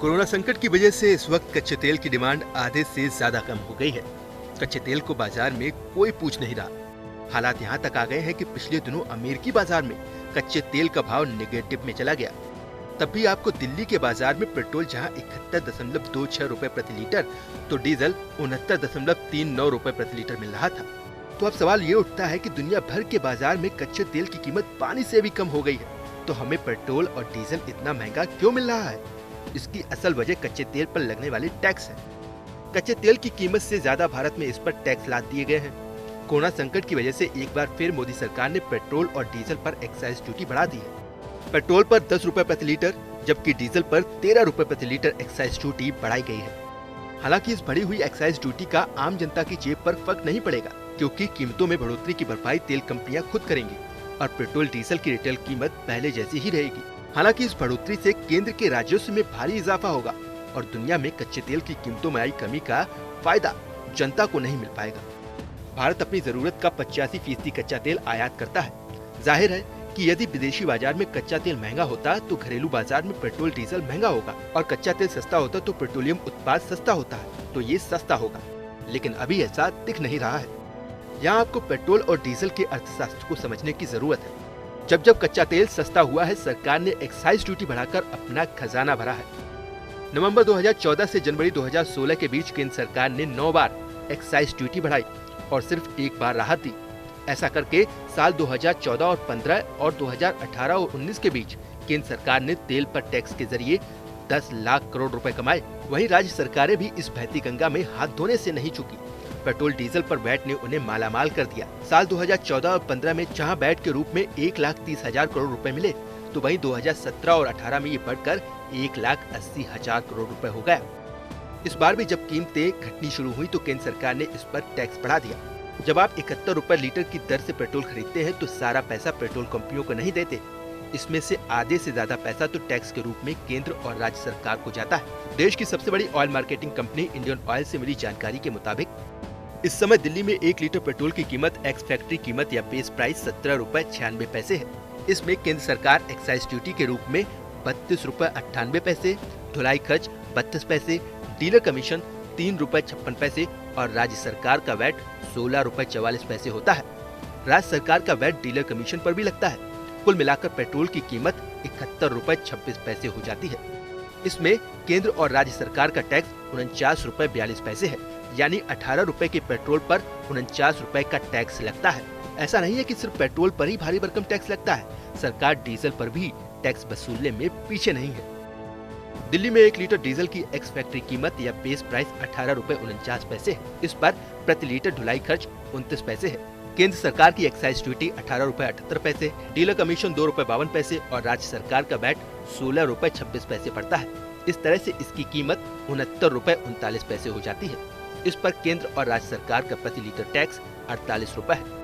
Corona संकट की वजह से इस वक्त कच्चे तेल की डिमांड आधे से ज्यादा कम हो गई है। कच्चे तेल को बाजार में कोई पूछ नहीं रहा। हालात यहाँ तक आ गए हैं कि पिछले दिनों अमेरिकी बाजार में कच्चे तेल का भाव नेगेटिव में चला गया। तब भी आपको दिल्ली के बाजार में पेट्रोल जहाँ 71.26 रुपए प्रति लीटर तो डीजल 69.39 रुपए प्रति लीटर मिल रहा था। तो अब सवाल ये उठता है कि दुनिया भर के बाजार में कच्चे तेल की कीमत पानी से भी कम हो गई है, तो हमें पेट्रोल और डीजल इतना महंगा क्यों मिल रहा है? इसकी असल वजह कच्चे तेल पर लगने वाले टैक्स है। कच्चे तेल की कीमत से ज्यादा भारत में इस पर टैक्स लाद दिए गए हैं। कोरोना संकट की वजह से एक बार फिर मोदी सरकार ने पेट्रोल और डीजल पर एक्साइज ड्यूटी बढ़ा दी है। पेट्रोल पर 10 रुपए प्रति लीटर जबकि डीजल पर 13 रुपए प्रति लीटर एक्साइज ड्यूटी बढ़ाई गई है। हालांकि इस बढ़ी हुई एक्साइज ड्यूटी का आम जनता की जेब पर फर्क नहीं पड़ेगा, क्योंकि कीमतों में बढ़ोतरी की भरपाई तेल कंपनियां खुद करेंगी और पेट्रोल डीजल की रिटेल कीमत पहले जैसी ही रहेगी। हालांकि इस बढ़ोतरी से केंद्र के राजस्व में भारी इजाफा होगा और दुनिया में कच्चे तेल की कीमतों में आई कमी का फायदा जनता को नहीं मिल पाएगा। भारत अपनी जरूरत का 85% कच्चा तेल आयात करता है। जाहिर है कि यदि विदेशी बाजार में कच्चा तेल महंगा होता तो घरेलू बाजार में पेट्रोल डीजल महंगा होगा और कच्चा तेल सस्ता होता तो पेट्रोलियम उत्पाद सस्ता होता है, तो ये सस्ता होगा। लेकिन अभी ऐसा दिख नहीं रहा है। यहाँ आपको पेट्रोल और डीजल के अर्थशास्त्र को समझने की जरूरत है। जब कच्चा तेल सस्ता हुआ है, सरकार ने एक्साइज ड्यूटी बढ़ाकर अपना खजाना भरा है। नवंबर 2014 से जनवरी 2016 के बीच केंद्र सरकार ने 9 बार एक्साइज ड्यूटी बढ़ाई और सिर्फ एक बार राहत दी। ऐसा करके साल 2014 और 15 और 2018 और 19 के बीच केंद्र सरकार ने तेल पर टैक्स के जरिए 10 लाख करोड़ रुपए कमाए। वहीं राज्य सरकारें भी इस बहती गंगा में हाथ धोने से नहीं चुकी। पेट्रोल डीजल पर वैट ने उन्हें मालामाल कर दिया। साल 2014 और 15 में जहां वैट के रूप में 1,30,000 करोड़ रुपए मिले, तो वहीं 2017 और 18 में ये बढ़कर 1,80,000 करोड़ रुपए हो गया। इस बार भी जब कीमतें घटनी शुरू हुई तो केंद्र सरकार ने इस पर टैक्स बढ़ा दिया। जब आप 71 रुपए लीटर की दर से पेट्रोल खरीदते हैं तो सारा पैसा पेट्रोल कंपनियों को नहीं देते। इसमें से आधे से ज्यादा पैसा तो टैक्स के रूप में केंद्र और राज्य सरकार को जाता है। देश की सबसे बड़ी oil marketing company Indian oil से मिली जानकारी के मुताबिक इस समय दिल्ली में 1 लीटर पेट्रोल की कीमत एक्स फैक्ट्री कीमत या बेस प्राइस 17 रुपए 96 पैसे है। इसमें केंद्र सरकार एक्साइज ड्यूटी के रूप में 32 रुपए 98 पैसे, ढुलाई खर्च 32 पैसे, डीलर कमीशन 3 रुपए 56 पैसे और राज्य सरकार का वैट 16 रुपए 44 पैसे होता है। राज्य सरकार का वैट डीलर कमीशन पर भी लगता है। कुल मिलाकर पेट्रोल की कीमत 71 रुपए 26 पैसे हो जाती है। इसमें केंद्र और राज्य सरकार का टैक्स 49 रुपए 42 पैसे है, यानी 18 रुपए के पेट्रोल पर 49 रुपए का टैक्स लगता है। ऐसा नहीं है कि सिर्फ पेट्रोल पर ही भारी भरकम टैक्स लगता है, सरकार डीजल पर भी टैक्स वसूलने में पीछे नहीं है। दिल्ली में 1 लीटर डीजल की एक्स फैक्ट्री कीमत या बेस प्राइस 18 रुपए 49 पैसे है। इस पर प्रति लीटर ढुलाई खर्च 29 पैसे है। केंद्र सरकार की एक्साइज ड्यूटी 18 रुपए 78 पैसे, डीलर कमीशन 2 रुपए 52 पैसे और राज्य सरकार का वैट 16 रुपए 26 पैसे पड़ता है। इस तरह से इसकी कीमत 69 रुपए 39 पैसे हो जाती है। इस पर केंद्र और राज्य सरकार का प्रति लीटर टैक्स 48 रुपए है।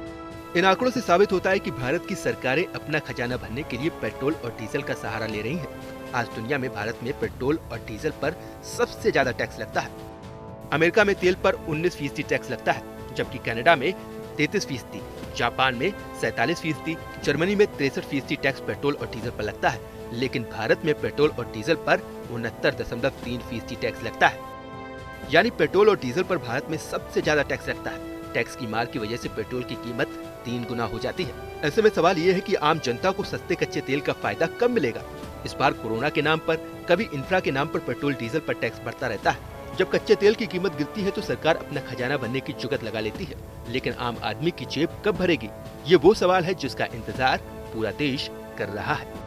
इन आंकड़ों से साबित होता है कि भारत की सरकारें अपना खजाना भरने के लिए पेट्रोल और डीजल का सहारा ले रही हैं। आज दुनिया में भारत में पेट्रोल और डीजल पर सबसे ज्यादा टैक्स लगता है। अमेरिका में तेल पर 19% टैक्स लगता है, जबकि कनाडा में 33%, जापान में 47%, जर्मनी में 63% टैक्स पेट्रोल और डीजल पर लगता है। लेकिन भारत में पेट्रोल और डीजल पर 69.3% टैक्स लगता है। यानी पेट्रोल और डीजल पर भारत में सबसे ज्यादा टैक्स लगता है। टैक्स की मार की वजह से पेट्रोल की कीमत 3 गुना हो जाती है। ऐसे में सवाल ये है कि आम जनता को सस्ते कच्चे तेल का फायदा कब मिलेगा? इस बार कोरोना के नाम पर, कभी इंफ्रा के नाम पर पेट्रोल डीजल पर टैक्स बढ़ता रहता है। जब कच्चे तेल की कीमत गिरती है तो सरकार अपना खजाना भरने की जुगत लगा लेती है, लेकिन आम आदमी की जेब कब भरेगी? ये वो सवाल है जिसका इंतजार पूरा देश कर रहा है।